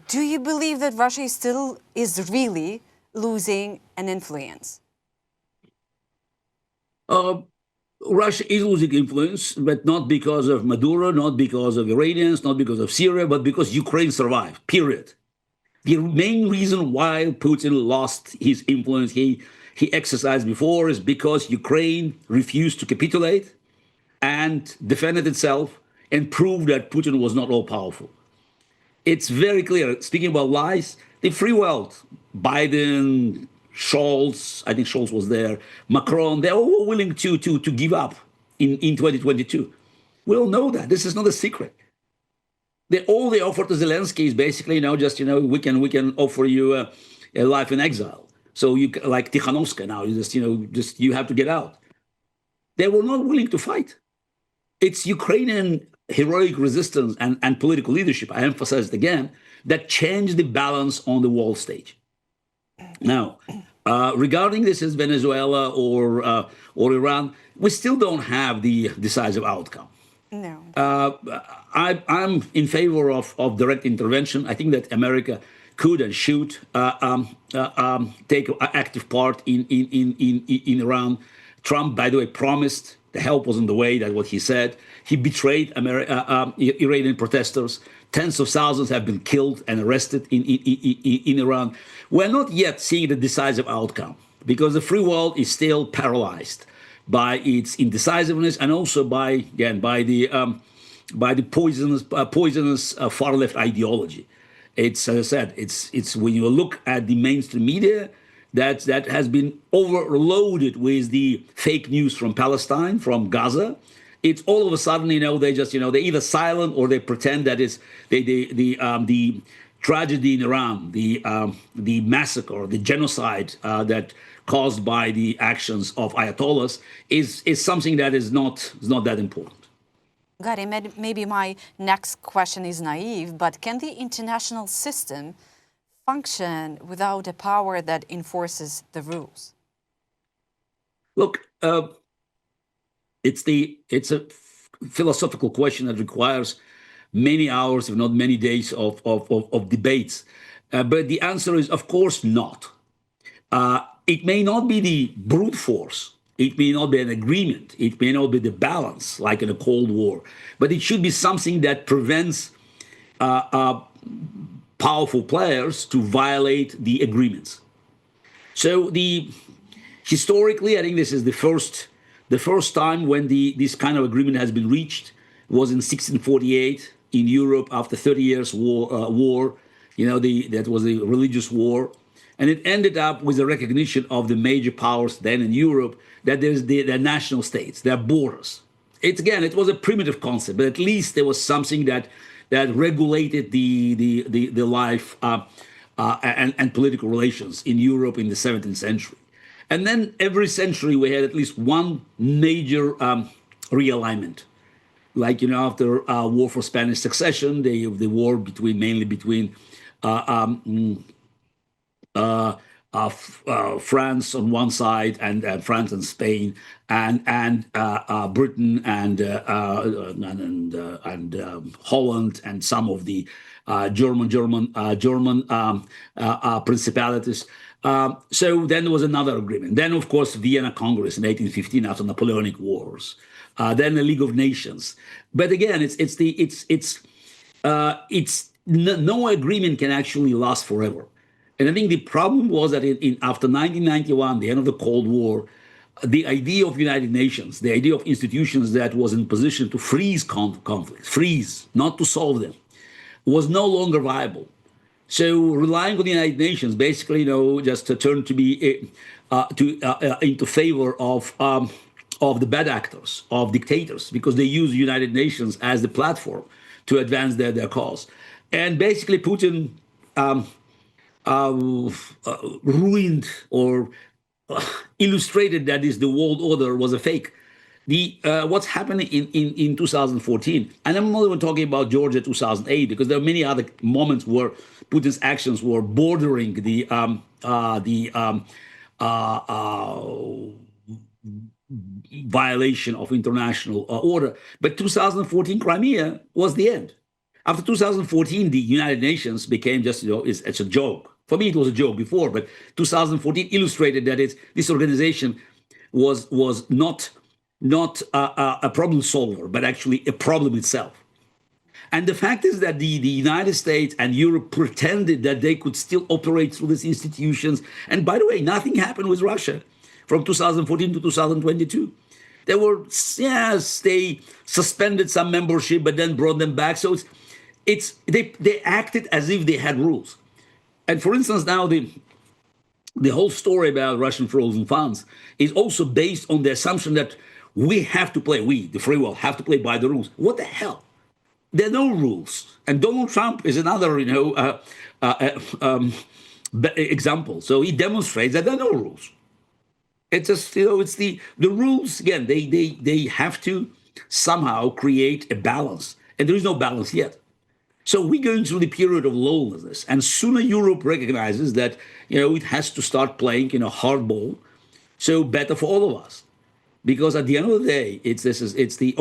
Do you believe that Russia is really losing an influence? Russia is losing influence, but not because of Maduro, not because of Iranians, not because of Syria, but because Ukraine survived, period. The main reason why Putin lost his influence he exercised before is because Ukraine refused to capitulate and defended itself and proved that Putin was not all-powerful. It's very clear. Speaking about lies, the free world, Biden, Scholz, I think Scholz was there, Macron, they're all willing to give up in 2022. We all know that. This is not a secret. All they offer to Zelensky is basically, we can offer you a life in exile. So you, like Tikhanovskaya now, you have to get out. They were not willing to fight. It's Ukrainian heroic resistance and political leadership, I emphasize it again, that changed the balance on the world stage. Now, regarding this as Venezuela or Iran, we still don't have the decisive outcome. No. I'm in favor of direct intervention. I think that America could and should take an active part in Iran. Trump, by the way, promised the help was on the way. That's what he said. He betrayed Iranian protesters. Tens of thousands have been killed and arrested in Iran. We're not yet seeing the decisive outcome because the free world is still paralyzed by its indecisiveness and also by the poisonous far left ideology. It's, as I said, it's when you look at the mainstream media, that has been overloaded with the fake news from Palestine, from Gaza. It's all of a sudden, they just, they're either silent or they pretend that it's the tragedy in Iran, the massacre, the genocide that caused by the actions of Ayatollahs is something that is not that important. Garry, maybe my next question is naive, but can the international system function without a power that enforces the rules? Look, it's a philosophical question that requires many hours, if not many days of debates. But the answer is, of course, not. It may not be the brute force. It may not be an agreement. It may not be the balance, like in a Cold War. But it should be something that prevents powerful players to violate the agreements. So historically, I think this is the first time when this kind of agreement has been reached was in 1648 in Europe after 30 years war. That was a religious war. And it ended up with the recognition of the major powers then in Europe that there's their national states, their borders. It was a primitive concept, but at least there was something that regulated the life and political relations in Europe in the 17th century. And then every century we had at least one major realignment. Like, after war for Spanish succession, the war mainly between France on one side and France and Spain and Britain and Holland and some of the German principalities. So then there was another agreement. Then, of course, Vienna Congress in 1815 after Napoleonic Wars. Then the League of Nations. But again, no agreement can actually last forever. And I think the problem was that after 1991, the end of the Cold War, the idea of United Nations, the idea of institutions that was in position to freeze conflicts, not to solve them, was no longer viable. So relying on the United Nations, basically, just to turn to be into favor of the bad actors, of dictators, because they use the United Nations as the platform to advance their cause. And basically, Putin ruined or illustrated that the world order was a fake. What's happening in 2014, and I'm not even talking about Georgia 2008, because there are many other moments where Putin's actions were bordering the violation of international order. But 2014 Crimea was the end. After 2014, the United Nations became just, it's a joke. For me, it was a joke before, but 2014 illustrated that this organization was not a problem solver, but actually a problem itself. And the fact is that the United States and Europe pretended that they could still operate through these institutions. And by the way, nothing happened with Russia from 2014 to 2022. They suspended some membership, but then brought them back. So they acted as if they had rules. And for instance, now the whole story about Russian frozen funds is also based on the assumption that we, the free world, have to play by the rules. What the hell? There are no rules. And Donald Trump is another, example. So he demonstrates that there are no rules. It's just, it's the rules, again, they have to somehow create a balance. And there is no balance yet. So we're going through the period of lawlessness. And sooner Europe recognizes that, it has to start playing, hardball. So better for all of us. Because at the end of the day, it's the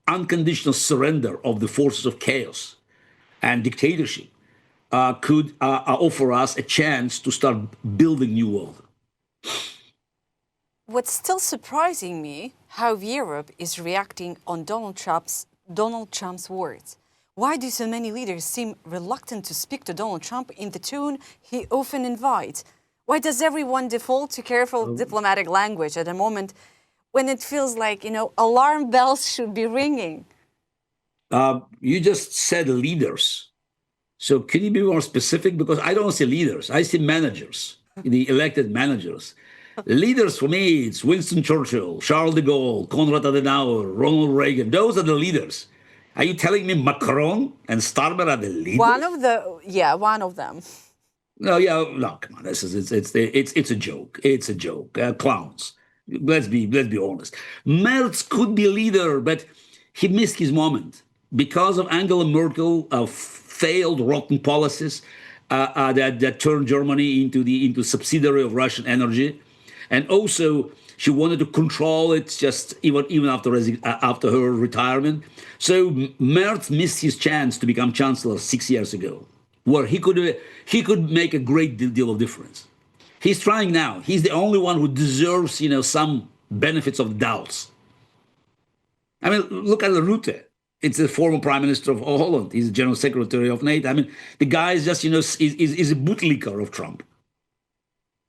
unconditional surrender of the forces of chaos and dictatorship could offer us a chance to start building new world. What's still surprising me, how Europe is reacting on Donald Trump's words. Why do so many leaders seem reluctant to speak to Donald Trump in the tone he often invites? Why does everyone default to careful diplomatic language at a moment when it feels like, alarm bells should be ringing? You just said leaders. So can you be more specific? Because I don't see leaders. I see managers, the elected managers. Leaders for me, it's Winston Churchill, Charles de Gaulle, Konrad Adenauer, Ronald Reagan. Those are the leaders. Are you telling me Macron and Starmer are the leaders? One of them. No, come on. It's a joke. It's a joke. Clowns. Let's be honest. Merz could be a leader, but he missed his moment because of Angela Merkel failed rotten policies that turned Germany into subsidiary of Russian energy, and also she wanted to control it just even after her retirement. So Merz missed his chance to become chancellor 6 years ago, where he could make a great deal of difference. He's trying now. He's the only one who deserves, some benefits of the doubts. I mean, look at Rutte. It's the former prime minister of Holland. He's the general secretary of NATO. I mean, the guy is just, is a bootlicker of Trump.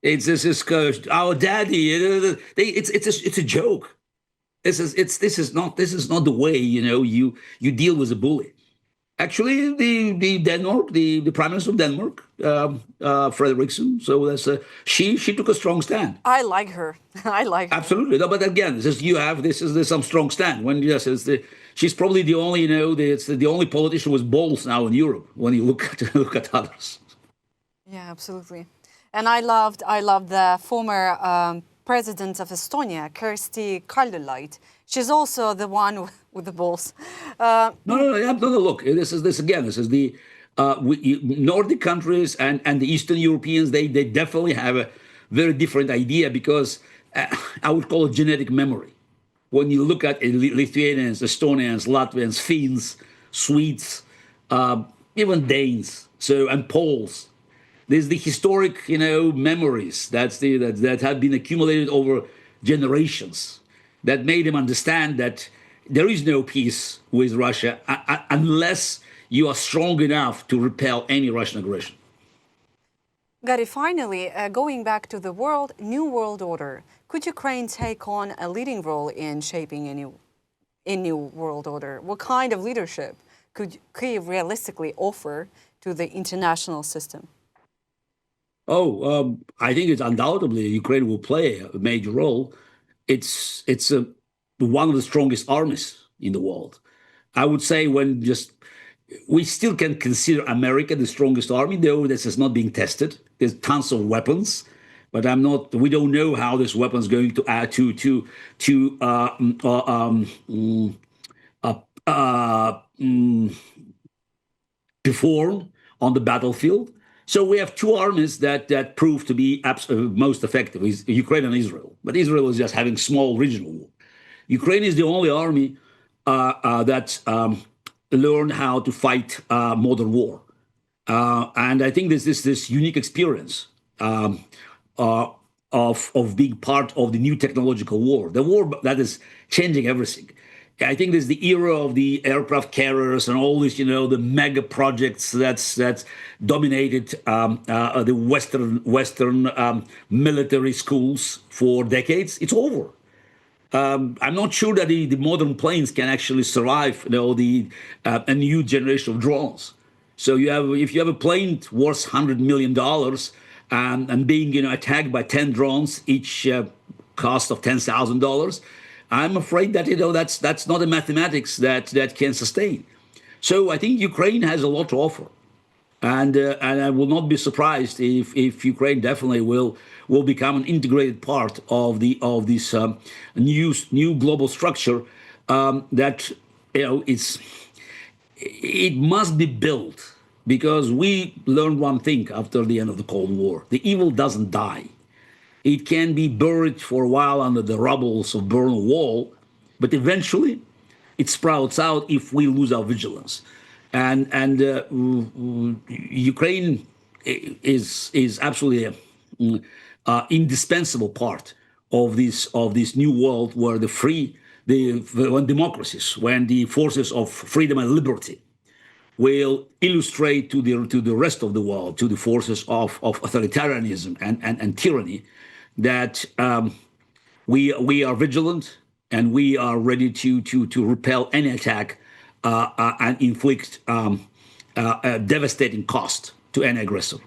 It's our daddy. It's a joke. This is not the way, you deal with a bully. Actually, the prime minister of Denmark, Frederiksen. So she took a strong stand. I like her. Absolutely. No, but again, there's some strong stand. She's probably the only, the only politician with balls now in Europe when you look at others. Yeah, absolutely. And I loved the former president of Estonia, Kersti Kaljulaid. She's also the one with the balls. No. Look, this is the Nordic countries and the Eastern Europeans. They definitely have a very different idea because I would call it genetic memory. When you look at Lithuanians, Estonians, Latvians, Finns, Swedes, even Danes, and Poles. There's the historic, memories that have been accumulated over generations that made them understand that there is no peace with Russia unless you are strong enough to repel any Russian aggression. Garry, finally, going back to the new world order, could Ukraine take on a leading role in shaping a new world order? What kind of leadership could Kyiv realistically offer to the international system? I think it's undoubtedly Ukraine will play a major role. It's one of the strongest armies in the world. I would say we still can consider America the strongest army, though this is not being tested. There's tons of weapons, but we don't know how this weapon is going to add to perform on the battlefield. So we have two armies that prove to be most effective, is Ukraine and Israel. But Israel is just having small regional war. Ukraine is the only army that learn how to fight modern war. And I think there's this unique experience of being part of the new technological war, the war that is changing everything. I think there's the era of the aircraft carriers and all these, the mega projects that's dominated the Western military schools for decades. It's over. I'm not sure that the modern planes can actually survive, a new generation of drones. So if you have a plane worth $100 million and being attacked by 10 drones, each cost of $10,000, I'm afraid that that's not a mathematics that can sustain. So I think Ukraine has a lot to offer. And I will not be surprised if Ukraine definitely will become an integrated part of this new global structure that it must be built, because we learned one thing after the end of the Cold War: the evil doesn't die. It can be buried for a while under the rubbles of Berlin Wall, but eventually it sprouts out if we lose our vigilance. And Ukraine is absolutely an indispensable part of this new world where when democracies, when the forces of freedom and liberty will illustrate to the rest of the world, to the forces of authoritarianism and tyranny, that we are vigilant and we are ready to repel any attack and inflict a devastating cost to any aggressor.